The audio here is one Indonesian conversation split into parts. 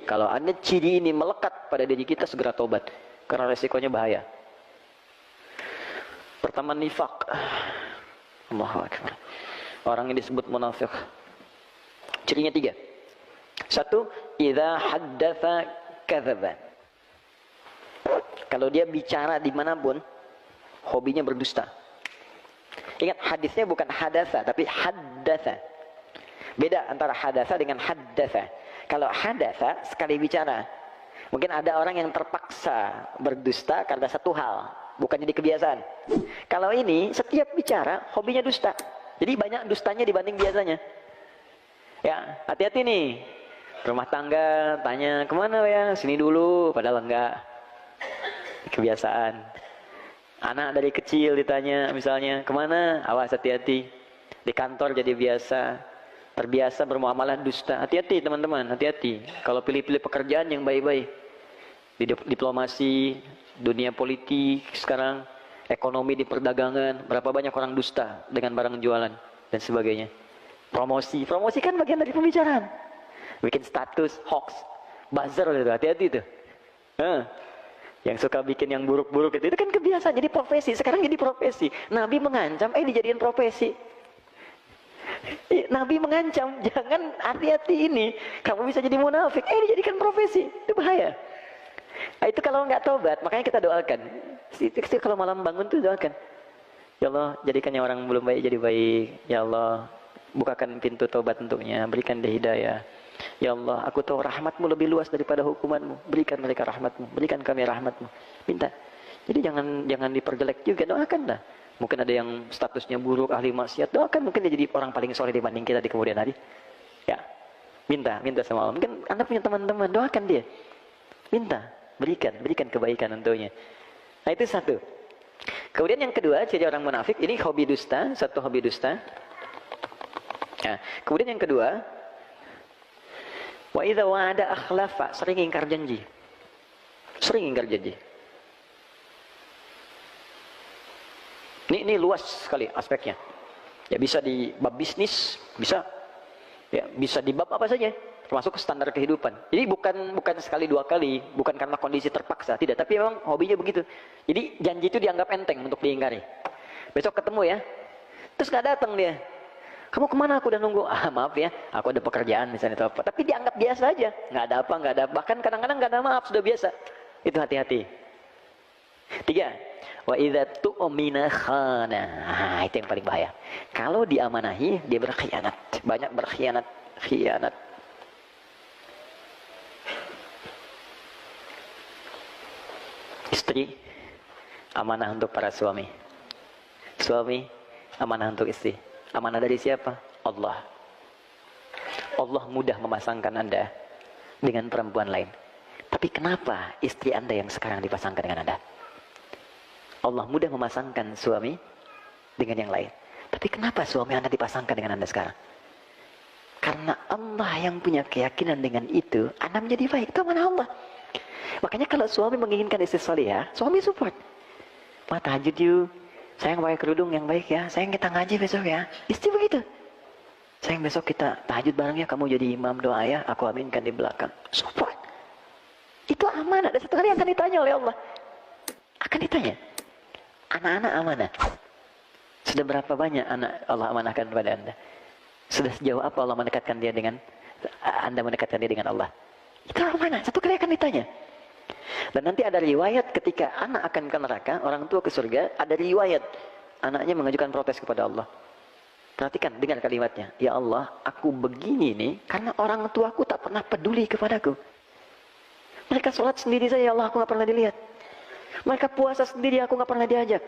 Kalau ada ciri ini melekat pada diri kita, segera tobat. Karena resikonya bahaya. Pertama, nifak. Allahu Akbar. Orang yang disebut munafik. Cirinya 3. 1, idza haddatsa kadzaba. Kalau dia bicara dimanapun, hobinya berdusta. Ingat, hadisnya bukan hadasa, tapi haddatsa. Beda antara hadasa dengan haddatsa. Kalau hadasa, sekali bicara. Mungkin ada orang yang terpaksa berdusta karena satu hal, bukan jadi kebiasaan. Kalau ini, setiap bicara, hobinya dusta. Jadi banyak dustanya dibanding biasanya. Ya, hati-hati nih. Rumah tangga, tanya, kemana ya? Sini dulu, padahal enggak. Kebiasaan. Anak dari kecil ditanya, misalnya, kemana? Awas, hati-hati. Di kantor jadi biasa. Terbiasa bermuamalah dusta. Hati-hati teman-teman, hati-hati. Kalau pilih-pilih pekerjaan yang baik-baik. Di diplomasi, dunia politik sekarang, ekonomi di perdagangan, berapa banyak orang dusta dengan barang jualan dan sebagainya. Promosi kan bagian dari pembicaraan. Bikin status, hoax, buzzer itu, hati-hati itu. Yang suka bikin yang buruk-buruk itu kan kebiasaan, jadi profesi. Sekarang jadi profesi. Nabi mengancam, dijadiin profesi. Nabi mengancam, jangan, hati-hati ini, kamu bisa jadi munafik, dijadikan profesi, itu bahaya. Itu kalau nggak tobat, makanya kita doakan. Kalau malam bangun tuh doakan, ya Allah, jadikannya orang belum baik jadi baik. Ya Allah, bukakan pintu tobat untuknya, berikan dia hidayah. Ya Allah, aku tahu rahmatmu lebih luas daripada hukumanmu, berikan mereka rahmatmu, berikan kami rahmatmu. Minta. Jadi jangan diperjelek juga, doakan lah. Mungkin ada yang statusnya buruk, ahli maksiat, doakan, mungkin dia jadi orang paling soleh dibanding kita di kemudian hari. Ya, minta sama Allah. Mungkin Anda punya teman-teman, doakan dia, minta, berikan kebaikan untuknya. Nah, itu 1. Kemudian yang kedua, ciri orang munafik ini hobi dusta, satu hobi dusta. Nah, kemudian yang kedua, wa idza wa'ada akhlafa, sering ingkar janji. Ini luas sekali aspeknya. Ya, bisa di bab bisnis, bisa di bab apa saja, termasuk standar kehidupan. Jadi bukan sekali 2 kali, bukan karena kondisi terpaksa, tidak, tapi memang hobinya begitu. Jadi janji itu dianggap enteng untuk diingkari. Besok ketemu ya, terus nggak datang dia. Kamu kemana? Aku udah nunggu. Maaf ya, aku ada pekerjaan misalnya atau apa. Tapi dianggap biasa aja, nggak ada apa, bahkan kadang-kadang nggak ada maaf, sudah biasa. Itu hati-hati. 3, wa idza tu'mina khana. Itu yang paling bahaya. Kalau diamanahi, dia berkhianat. Banyak berkhianat. Istri amanah untuk para suami. Suami amanah untuk istri. Amanah dari siapa? Allah. Allah mudah memasangkan Anda dengan perempuan lain. Tapi kenapa istri Anda yang sekarang dipasangkan dengan Anda? Allah mudah memasangkan suami dengan yang lain. Tapi kenapa suami Anda dipasangkan dengan Anda sekarang? Karena Allah yang punya keyakinan dengan itu, Anda menjadi baik. Itu amanah Allah. Makanya kalau suami menginginkan istri salihah, suami support. Ma, tahajud yuk. Sayang pakai kerudung yang baik ya. Sayang kita ngaji besok ya. Istri begitu. Sayang besok kita tahajud bareng ya. Kamu jadi imam, doa ya. Aku aminkan di belakang. Support. Itu amanah. Dan satu kali akan ditanya oleh Allah. Akan ditanya. Anak-anak amanah. Sudah berapa banyak anak Allah amanahkan kepada Anda? Sudah sejauh apa Allah mendekatkan dia dengan Anda mendekatkan dia dengan Allah? Itu amanah. Satu kali akan ditanya. Dan nanti ada riwayat ketika anak akan ke neraka, orang tua ke surga, ada riwayat anaknya mengajukan protes kepada Allah. Perhatikan, dengar kalimatnya. Ya Allah, aku begini nih karena orang tuaku tak pernah peduli kepadaku. Mereka sholat sendiri saja, ya Allah, aku gak pernah dilihat. Mereka puasa sendiri, aku gak pernah diajak.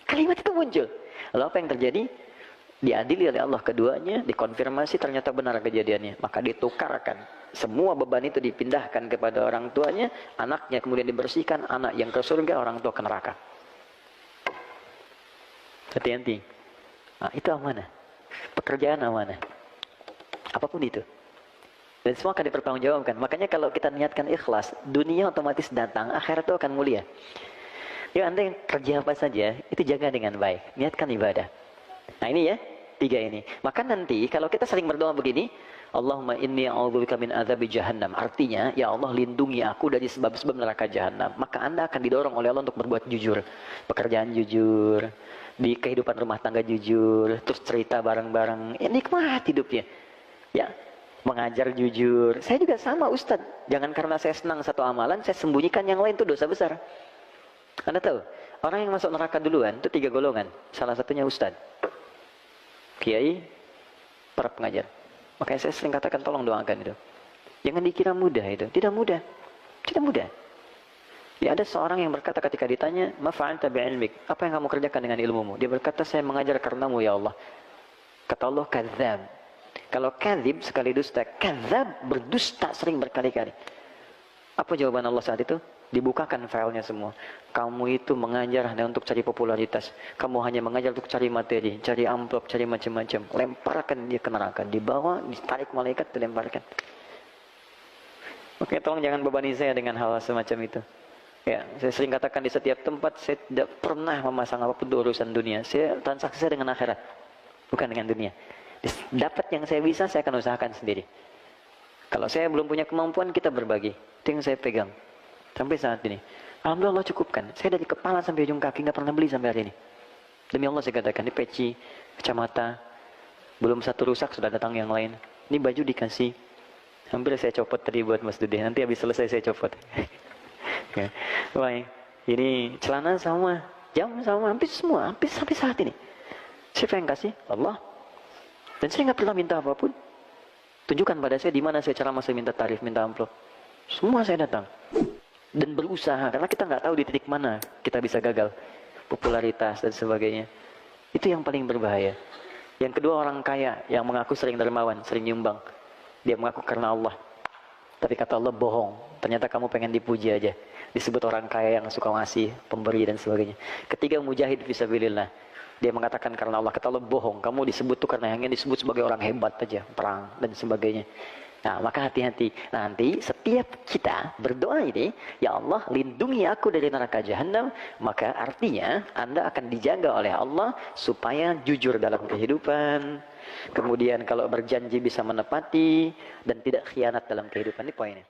Kalimat itu muncul. Lalu apa yang terjadi? Diadili oleh Allah keduanya, dikonfirmasi ternyata benar kejadiannya. Maka ditukarkan. Semua beban itu dipindahkan kepada orang tuanya, anaknya kemudian dibersihkan, anak yang ke surga, orang tua ke neraka. Hati-hati. Nah, itu amanah. Pekerjaan amanah. Apapun itu. Dan semua akan dipertanggungjawabkan. Makanya kalau kita niatkan ikhlas, dunia otomatis datang, akhirat itu akan mulia. Ya, Anda yang kerja apa saja, itu jaga dengan baik. Niatkan ibadah. Nah ini ya, 3 ini. Maka nanti kalau kita sering berdoa begini, Allahumma inni a'udzubika min adzabi jahannam. Artinya, ya Allah lindungi aku dari sebab-sebab neraka jahannam. Maka Anda akan didorong oleh Allah untuk berbuat jujur. Pekerjaan jujur, di kehidupan rumah tangga jujur, terus cerita bareng-bareng. Ya, nikmat hidupnya. Ya, mengajar jujur. Saya juga sama Ustadz. Jangan karena saya senang satu amalan, saya sembunyikan yang lain, itu dosa besar. Anda tahu, orang yang masuk neraka duluan itu 3 golongan. Salah satunya Ustadz, kiai, para pengajar. Makanya saya sering katakan tolong doakan itu. Jangan dikira mudah itu. Tidak mudah. Tidak mudah. Ya, ada seorang yang berkata ketika ditanya, "Ma fa'alta bi'ilmik?" Apa yang kamu kerjakan dengan ilmumu? Dia berkata, "Saya mengajar karenamu ya Allah." Kata Allah, "Kadzdzab." Kalau kadzib sekali dusta, kadzdzab berdusta sering berkali-kali. Apa jawaban Allah saat itu? Dibukakan filenya semua. Kamu itu mengajar hanya untuk cari popularitas. Kamu hanya mengajar untuk cari materi, cari amplop, cari macam-macam. Lemparkan dia ke neraka. Dibawa, ditarik malaikat, dilemparkan. Oke, tolong jangan bebani saya dengan hal semacam itu. Ya, saya sering katakan di setiap tempat, saya tidak pernah memasang apapun urusan dunia. Saya transaksi saya dengan akhirat, bukan dengan dunia. Dapat yang saya bisa, saya akan usahakan sendiri. Kalau saya belum punya kemampuan, kita berbagi. Itu yang saya pegang. Sampai saat ini. Alhamdulillah Allah cukupkan. Saya dari kepala sampai ujung kaki nggak pernah beli sampai hari ini. Demi Allah saya katakan, di peci, kacamata, belum satu rusak sudah datang yang lain. Ini baju dikasih. Hampir saya copot tadi buat Mas Dude. Nanti habis selesai saya copot. Ya. Baik. Ini celana sama, jam sama, hampir semua, hampir sampai saat ini. Siapa yang kasih? Allah. Dan saya nggak pernah minta apapun. Tunjukkan pada saya di mana saya ceramah, saya minta tarif, minta amplop. Semua saya datang. Dan berusaha, karena kita nggak tahu di titik mana kita bisa gagal. Popularitas dan sebagainya. Itu yang paling berbahaya. Yang kedua, orang kaya yang mengaku sering dermawan, sering nyumbang. Dia mengaku karena Allah. Tapi kata Allah, bohong. Ternyata kamu pengen dipuji aja. Disebut orang kaya yang suka ngasih, pemberi dan sebagainya. Ketiga, mujahid fisabilillah. Dia mengatakan karena Allah. Kata Allah, bohong. Kamu disebut tuh karena yang disebut sebagai orang hebat aja. Perang dan sebagainya. Nah, maka hati-hati. Nanti setiap kita berdoa ini, ya Allah lindungi aku dari neraka jahanam, maka artinya Anda akan dijaga oleh Allah supaya jujur dalam kehidupan. Kemudian kalau berjanji bisa menepati dan tidak khianat dalam kehidupan. Ini poinnya.